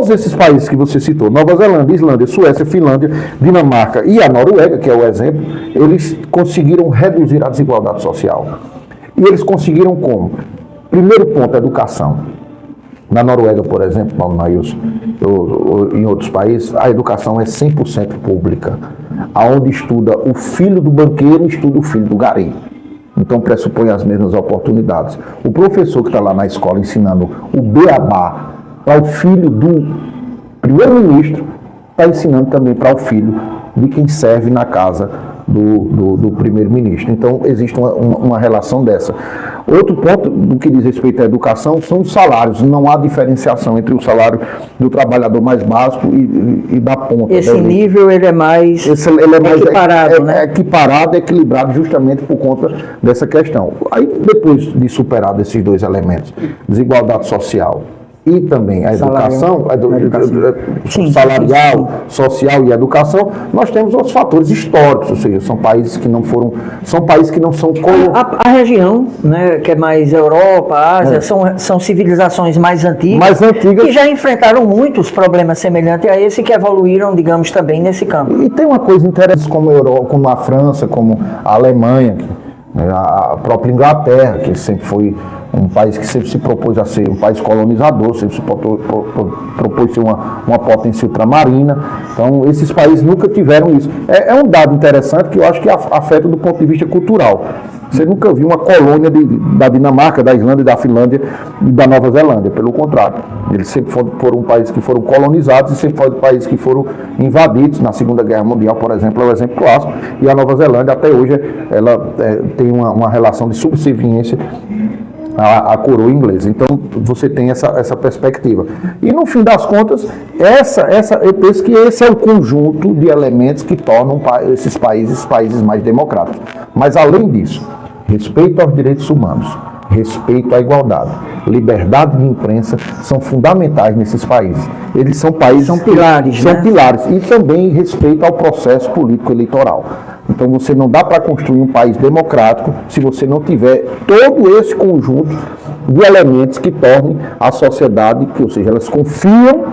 todos esses países que você citou, Nova Zelândia, Islândia, Suécia, Finlândia, Dinamarca e a Noruega, que é o exemplo, eles conseguiram reduzir a desigualdade social. E eles conseguiram como? Primeiro ponto, a educação. Na Noruega, por exemplo, Paulo Nailson, ou em outros países, a educação é 100% pública. Aonde estuda o filho do banqueiro, estuda o filho do gari. Então pressupõe as mesmas oportunidades. O professor que está lá na escola ensinando o beabá para o filho do primeiro-ministro, está ensinando também para o filho de quem serve na casa do primeiro-ministro. Então, existe uma relação dessa. Outro ponto do que diz respeito à educação são os salários. Não há diferenciação entre o salário do trabalhador mais básico e da ponta. Esse nível ele é mais equiparado, né? Equiparado, equilibrado justamente por conta dessa questão. Aí, depois de superar esses dois elementos, desigualdade social e também a educação, salarial, social e educação, nós temos outros fatores históricos, ou seja, são países que não são a região, né, que é mais Europa, Ásia, são civilizações mais antigas, que já enfrentaram muitos problemas semelhantes a esse, que evoluíram, digamos, também nesse campo. E tem uma coisa interessante como a Europa, como a França, como a Alemanha, a própria Inglaterra, que sempre foi um país que sempre se propôs a ser um país colonizador, sempre se propôs ser uma potência ultramarina. Então, esses países nunca tiveram isso. É um dado interessante que eu acho que afeta do ponto de vista cultural. Você nunca viu uma colônia da Dinamarca, da Islândia, da Finlândia e da Nova Zelândia. Pelo contrário, eles sempre foram países que foram colonizados e sempre foram países que foram invadidos. Na Segunda Guerra Mundial, por exemplo, é um exemplo clássico. E a Nova Zelândia, até hoje, ela tem uma relação de subserviência à coroa inglesa. Então, você tem essa perspectiva. E, no fim das contas, eu penso que esse é o conjunto de elementos que tornam esses países mais democráticos. Mas, além disso, respeito aos direitos humanos, respeito à igualdade, liberdade de imprensa são fundamentais nesses países. Eles são países... São pilares, São pilares. E também respeito ao processo político eleitoral. Então você não dá para construir um país democrático se você não tiver todo esse conjunto de elementos que tornem a sociedade, ou seja, elas confiam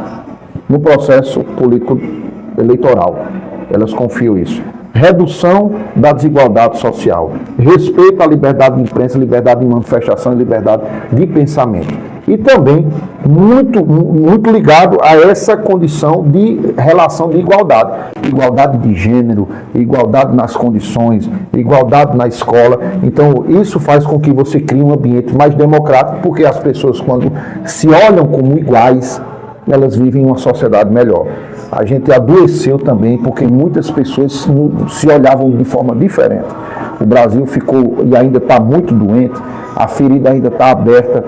no processo político eleitoral. Elas confiam isso. Redução da desigualdade social, respeito à liberdade de imprensa, liberdade de manifestação e liberdade de pensamento. E também muito ligado a essa condição de relação de igualdade. Igualdade de gênero, igualdade nas condições, igualdade na escola. Então, isso faz com que você crie um ambiente mais democrático, porque as pessoas, quando se olham como iguais, elas vivem uma sociedade melhor. A gente adoeceu também porque muitas pessoas se olhavam de forma diferente. O Brasil ficou e ainda está muito doente, a ferida ainda está aberta,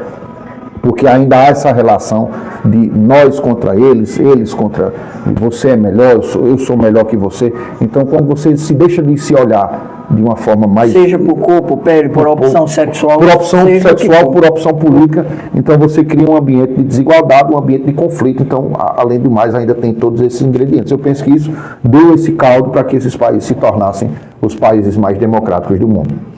porque ainda há essa relação de nós contra eles contra você é melhor, eu sou melhor que você. Então, quando você se deixa de se olhar de uma forma mais... Seja por corpo, pele, por opção sexual. Por opção sexual, por opção política. Então, você cria um ambiente de desigualdade, um ambiente de conflito. Então, além do mais, ainda tem todos esses ingredientes. Eu penso que isso deu esse caldo para que esses países se tornassem os países mais democráticos do mundo.